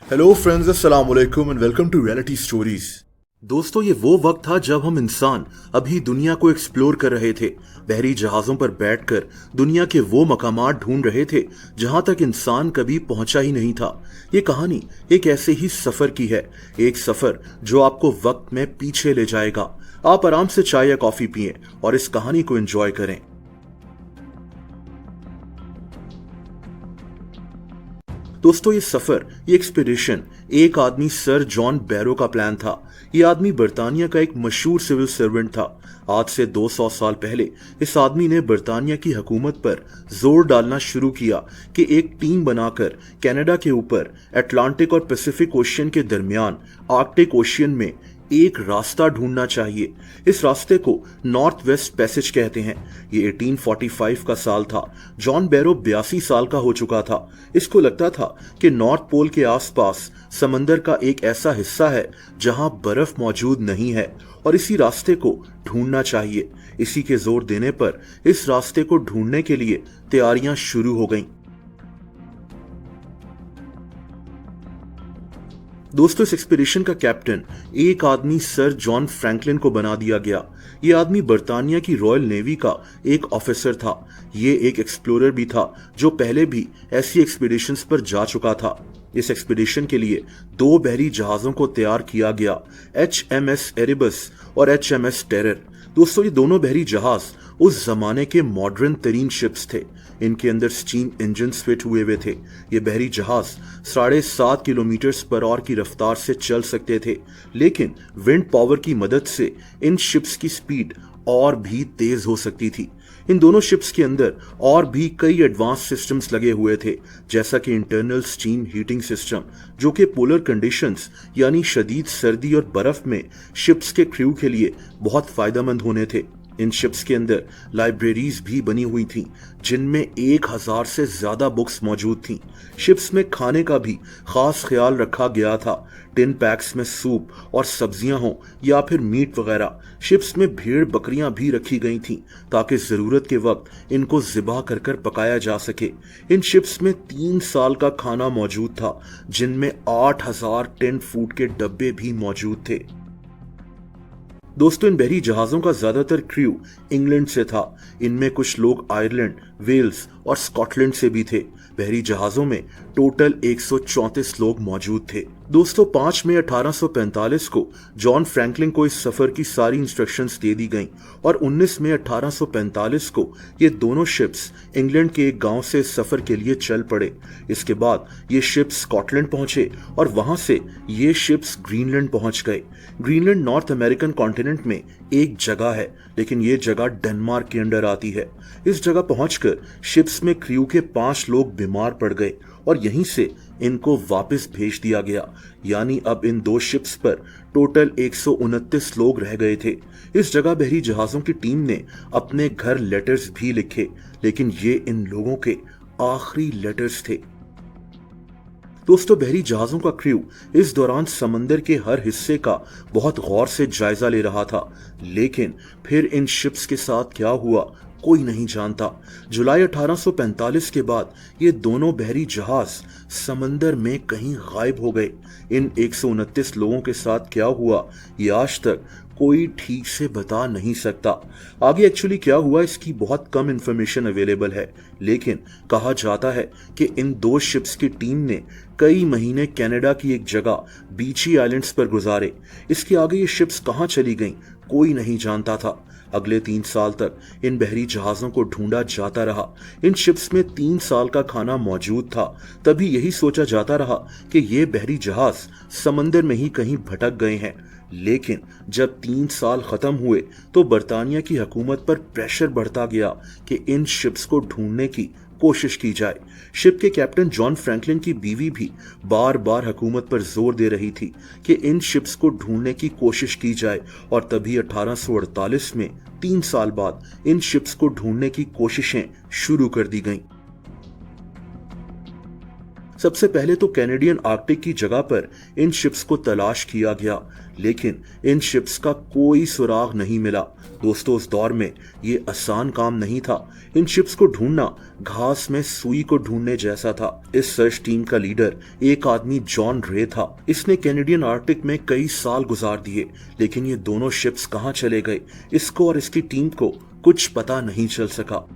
Hello friends, अस्सलाम वालेकुम and welcome to reality stories. दोस्तों, ये वो वक्त था जब हम इंसान अभी दुनिया को एक्सप्लोर कर रहे थे। बहरी जहाजों पर बैठकर दुनिया के वो मकामात ढूंढ रहे थे जहां तक इंसान कभी पहुंचा ही नहीं था। ये कहानी एक ऐसे ही सफर की है, एक सफर जो आपको वक्त में पीछे ले जाएगा। आप आराम से चाय या कॉफी पिएं और इस कहानी को एंजॉय करें। दोस्तों, ये सफर, ये एक्सपीडिशन एक आदमी सर जॉन बैरो का प्लान था। ये आदमी बर्तानिया का एक मशहूर सिविल सर्वेंट था। आज से 200 साल पहले इस आदमी ने बर्तानिया की हुकूमत पर जोर डालना शुरू किया कि एक टीम बनाकर कनाडा के ऊपर अटलांटिक और पैसिफिक ओशियन के दरमियान आर्कटिक ओशियन में एक रास्ता ढूंढना चाहिए। इस रास्ते को नॉर्थ वेस्ट पैसेज कहते हैं। ये 1845 का साल था। जॉन बैरो 82 साल का हो चुका था। इसको लगता था कि नॉर्थ पोल के आसपास समंदर का एक ऐसा हिस्सा है जहां बर्फ मौजूद नहीं है और इसी रास्ते को ढूंढना चाहिए। इसी के जोर देने पर इस रास्ते को ढूंढने के लिए तैयारियां शुरू हो गईं। दोस्तों, इस एक्सपीडिशन का कैप्टन एक आदमी सर जॉन फ्रैंकलिन को बना दिया गया। ये आदमी बर्तानिया की रॉयल नेवी का एक ऑफिसर था। ये एक एक्सप्लोरर भी था जो पहले भी ऐसी एक्सपीडिशंस पर जा चुका था। इस एक्सपीडिशन के लिए 2 बहरी जहाजों को तैयार किया गया, HMS एरिबस और HMS टेरर। दोस्तों, ये दोनों बहरी जहाज उस जमाने के मॉडर्न तरीन शिप्स थे। इनके अंदर स्टीम इंजन फिट हुए हुए थे। ये बहरी जहाज 7.5 किलोमीटर पर आवर की रफ्तार से चल सकते थे, लेकिन विंड पावर की मदद से इन शिप्स की स्पीड और भी तेज हो सकती थी। इन दोनों शिप्स के अंदर और भी कई एडवांस सिस्टम्स लगे हुए थे, जैसा कि इंटरनल स्टीम हीटिंग सिस्टम, जो कि पोलर कंडीशंस यानी शदीद सर्दी और बर्फ में शिप्स के क्रू के लिए बहुत फायदेमंद होने थे। इन शिप्स के अंदर लाइब्रेरीज भी बनी हुई थीं, जिनमें 1000 से ज्यादा बुक्स मौजूद थीं। शिप्स में खाने का भी खास ख्याल रखा गया था। टिन पैक्स में सूप और सब्जियां हों या फिर मीट वगैरह। शिप्स में भेड़ बकरियां भी रखी गई थीं ताकि जरूरत के वक्त इनको ज़िबा कर कर पकाया जा सके। इन शिप्स में 3 साल का खाना मौजूद था, जिनमें 8000 टिन फूड के डब्बे भी मौजूद थे। दोस्तों, इन बहरी जहाजों का ज्यादातर क्रू इंग्लैंड से था। इनमें कुछ लोग आयरलैंड, वेल्स और स्कॉटलैंड से भी थे। बहरी जहाजों में टोटल 134 लोग मौजूद थे। दोस्तों, 5 मई 1845 को जॉन फ्रैंकलिन को इस सफर की सारी इंस्ट्रक्शंस दे दी गईं और 19 मई 1845 को ये दोनों शिप्स इंग्लैंड के एक गांव से इस सफर के लिए चल पड़े। इसके बाद ये शिप्स स्कॉटलैंड पहुंचे और वहां से ये शिप्स ग्रीनलैंड पहुंच गए। ग्रीनलैंड नॉर्थ अमेरिकन कॉन्टिनेंट में एक जगह है, लेकिन ये जगह डेनमार्क के अंडर आती है। इस जगह पहुंचकर शिप्स में क्रू के 5 लोग बीमार पड़ गए और यहीं से इनको वापस भेज दिया गया। यानी अब इन 2 शिप्स पर टोटल 129 लोग रह गए थे। इस जगह बहरी जहाजों की टीम ने अपने घर लेटर्स भी लिखे, लेकिन ये इन लोगों के आखिरी लेटर्स थे। दोस्तों, बहरी जहाजों का क्रू इस दौरान समंदर के हर हिस्से का बहुत गौर से जायजा ले रहा था, लेकिन फिर इन शिप्स के साथ क्या हुआ कोई नहीं जानता। जुलाई 1845 के बाद ये दोनों बहरी जहाज समंदर में कहीं गायब हो गए। इन 129 लोगों के साथ क्या हुआ ये आज तक कोई ठीक से बता नहीं सकता। आगे एक्चुअली क्या हुआ इसकी बहुत कम इंफॉर्मेशन अवेलेबल है, लेकिन कहा जाता है कि इन 2 शिप्स की टीम ने कई महीने कनाडा की एक जगह बीची आइलैंड्स पर गुजारे। इसके आगे ये शिप्स कहां चली गईं कोई नहीं जानता था। अगले 3 साल तक इन बहरी जहाजों को ढूंढा जाता रहा। इन शिप्स में 3 साल का खाना मौजूद था। तभी यही सोचा जाता रहा कि ये बहरी जहाज समंदर में ही कहीं भटक गए हैं। लेकिन जब 3 साल खत्म हुए तो बर्तानिया की हुकूमत पर प्रेशर बढ़ता गया कि इन शिप्स को ढूंढने की कोशिश की जाए। शिप के कैप्टन जॉन फ्रैंकलिन की बीवी भी बार बार हुकूमत पर जोर दे रही थी कि इन शिप्स को ढूंढने की कोशिश की जाए और तभी 1848 में 3 साल बाद इन शिप्स को ढूंढने की कोशिशें शुरू कर दी गईं। सबसे पहले तो कैनेडियन आर्कटिक की जगह पर इन शिप्स को तलाश किया गया, लेकिन इन शिप्स का कोई सुराग नहीं मिला। दोस्तों, उस दौर में ये आसान काम नहीं था। इन शिप्स को ढूंढना घास में सुई को ढूंढने जैसा था। इस सर्च टीम का लीडर एक आदमी जॉन रे था। इसने कैनेडियन आर्कटिक में कई साल गुजार दिए, लेकिन ये दोनों शिप्स कहां चले गए, इसको और इसकी टीम को कुछ पता नहीं चल सका।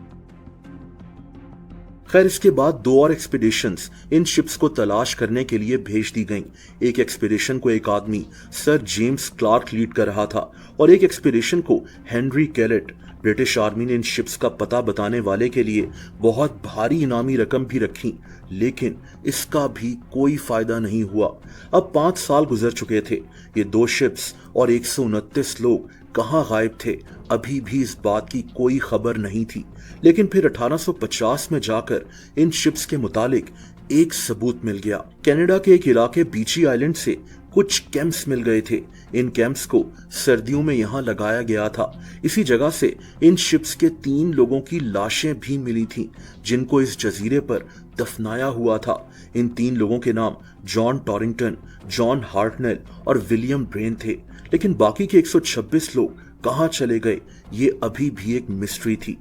खैर, इसके बाद 2 और एक्सपीडिशंस इन शिप्स को तलाश करने के लिए भेज दी गईं। एक एक्सपीडिशन को एक आदमी सर जेम्स क्लार्क लीड कर रहा था और एक एक्सपीडिशन को हेनरी कैलेट। ब्रिटिश आर्मी ने इन शिप्स का पता बताने वाले के लिए बहुत भारी इनामी रकम भी रखी, लेकिन इसका भी कोई फायदा नहीं हुआ। अब 5 साल गुजर चुके थे। ये 2 शिप्स और 129 लोग कहां गायब थे, अभी भी इस बात की कोई खबर नहीं थी। लेकिन फिर 1850 में जाकर इन शिप्स के मुतालिक एक सबूत मिल गया। कनाडा के एक इलाके बीची आइलैंड से कुछ कैंप्स मिल गए थे। इन कैंप्स को सर्दियों में यहां लगाया गया था। इसी जगह से इन शिप्स के 3 लोगों की लाशें भी मिली थीं, जिनको इस जजीरे पर दफनाया हुआ था। इन 3 लोगों के नाम जॉन टॉरिंगटन, जॉन हार्टनेल और विलियम ब्रेन थे। लेकिन बाकी के 126 लोग कहां चले गए, ये अभी भी एक मिस्ट्री थी।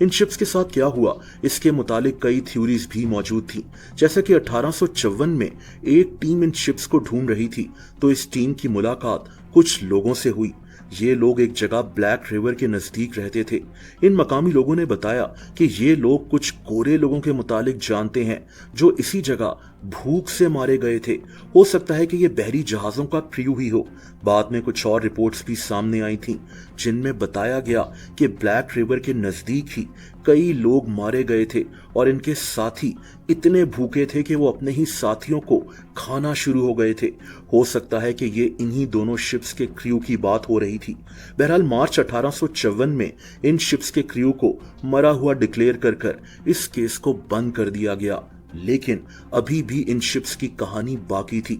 इन शिप्स के साथ क्या हुआ, इसके मुतालिक कई थ्योरीज भी मौजूद थी। जैसा कि 1854 में एक टीम इन शिप्स को ढूंढ रही थी, तो इस टीम की मुलाकात कुछ लोगों से हुई। ये लोग एक जगह ब्लैक रिवर के नजदीक रहते थे। इन मकामी लोगों ने बताया कि ये लोग कुछ गोरे लोगों के मुतालिक जानते हैं जो इसी जगह भूख से मारे गए थे। हो सकता है कि ये बहरी जहाजों का क्रू ही हो। बाद में कुछ और रिपोर्ट्स भी सामने आई थीं, जिनमें बताया गया कि ब्लैक रिवर के नजदीक ही कई लोग मारे गए थे और इनके साथी इतने भूखे थे कि वो अपने ही साथियों को खाना शुरू हो गए थे। हो सकता है कि ये इन्हीं दोनों शिप्स के क्रू की बात हो रही थी। बहरहाल मार्च 1854 में इन शिप्स के क्रू को मरा हुआ डिक्लेयर कर इस केस को बंद कर दिया गया। लेकिन अभी भी इन शिप्स की कहानी बाकी थी।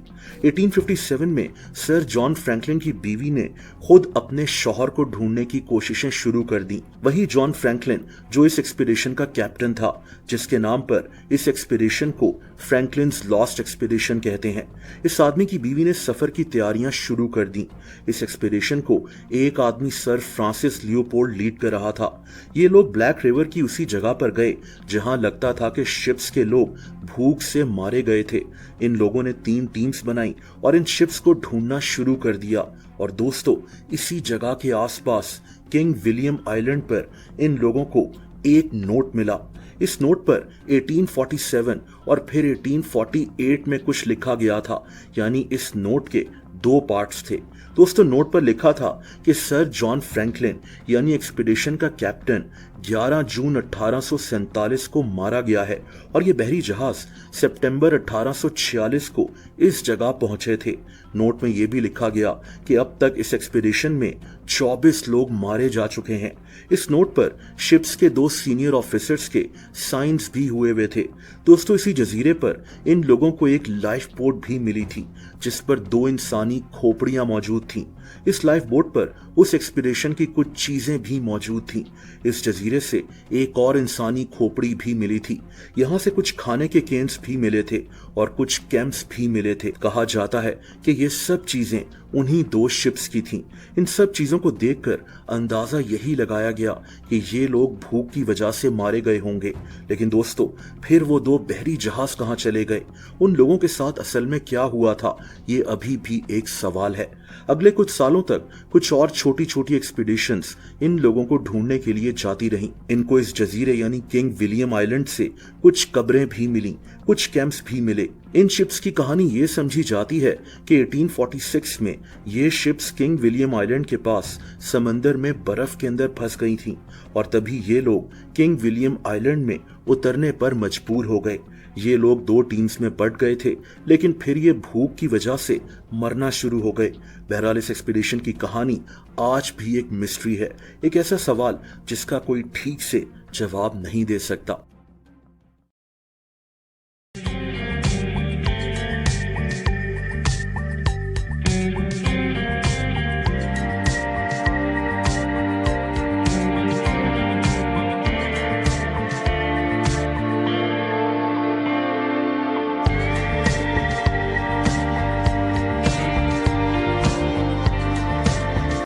1857 में सर जॉन फ्रैंकलिन की बीवी ने खुद अपने शौहर को ढूंढने की कोशिशें शुरू कर दी। वही जॉन फ्रैंकलिन जो इस एक्सपीडिशन का कैप्टन था, जिसके नाम पर इस एक्सपीडिशन को फ्रैंकलिन्स लॉस्ट एक्सपीडिशन कहते हैं। इस आदमी की बीवी ने सफर की तैयारियां शुरू कर दी। इस एक्सपीडिशन को एक आदमी सर फ्रांसिस लियोपोल्ड लीड कर रहा था। ये लोग ब्लैक रिवर की उसी जगह पर गए जहां लगता था कि शिप्स के लोग भूख से मारे गए थे। इन लोगों ने 3 टीम्स बनाई और इन शिप्स को ढूंढना शुरू कर दिया। और दोस्तों, इसी जगह के आसपास किंग विलियम आइलैंड पर इन लोगों को एक नोट मिला। इस नोट पर 1847 और फिर 1848 में कुछ लिखा गया था, यानी इस नोट के 2 पार्ट्स थे। दोस्तों, नोट पर लिखा था कि सर जॉन फ्रैंकलिन यानी एक्सपीडिशन का कैप्टन 11 जून 1847 को मारा गया है और ये बहरी जहाज सितंबर 1846 को इस जगह पहुंचे थे। नोट में यह भी लिखा गया कि अब तक इस एक्सपीडिशन में 24 लोग मारे जा चुके हैं। इस नोट पर शिप्स के 2 सीनियर ऑफिसर्स के साइंस भी हुए थे। दोस्तों, इसी जजीरे पर इन लोगों को एक लाइफ बोट भी मिली थी, जिस पर 2 इंसानी खोपड़ियां मौजूद थीं। इस लाइफ बोट पर उस एक्सपीडिशन की कुछ चीजें भी मौजूद थीं। इस जजीरे से एक और इंसानी खोपड़ी भी मिली थी। यहाँ से कुछ खाने के केन्स भी मिले थे और कुछ कैंप्स भी मिले थे। कहा जाता है कि ये सब चीजें उन्हीं 2 शिप्स की थीं। इन सब चीजों को देखकर अंदाजा यही लगाया गया कि ये लोग भूख की वजह से मारे गए होंगे। लेकिन दोस्तों, फिर वो 2 बहरी जहाज कहां चले गए? उन लोगों के साथ असल में क्या हुआ था, ये अभी भी एक सवाल है। अगले कुछ सालों तक कुछ और छोटी छोटी एक्सपीडिशंस इन लोगों को ढूंढने के लिए जाती रहीं। इनको इस जजीरे यानी किंग विलियम आइलैंड से कुछ कब्रें भी मिली, कुछ कैंप्स भी मिले। इन शिप्स की कहानी ये समझी जाती है कि 1846 में ये शिप्स किंग विलियम आइलैंड के पास समंदर में बर्फ के अंदर फंस गई थीं और तभी ये लोग किंग विलियम आइलैंड में उतरने पर मजबूर हो गए। ये लोग 2 टीम्स में बट गए थे, लेकिन फिर ये भूख की वजह से मरना शुरू हो गए। बहरहाल इस एक्सपीडिशन की कहानी आज भी एक मिस्ट्री है, एक ऐसा सवाल जिसका कोई ठीक से जवाब नहीं दे सकता।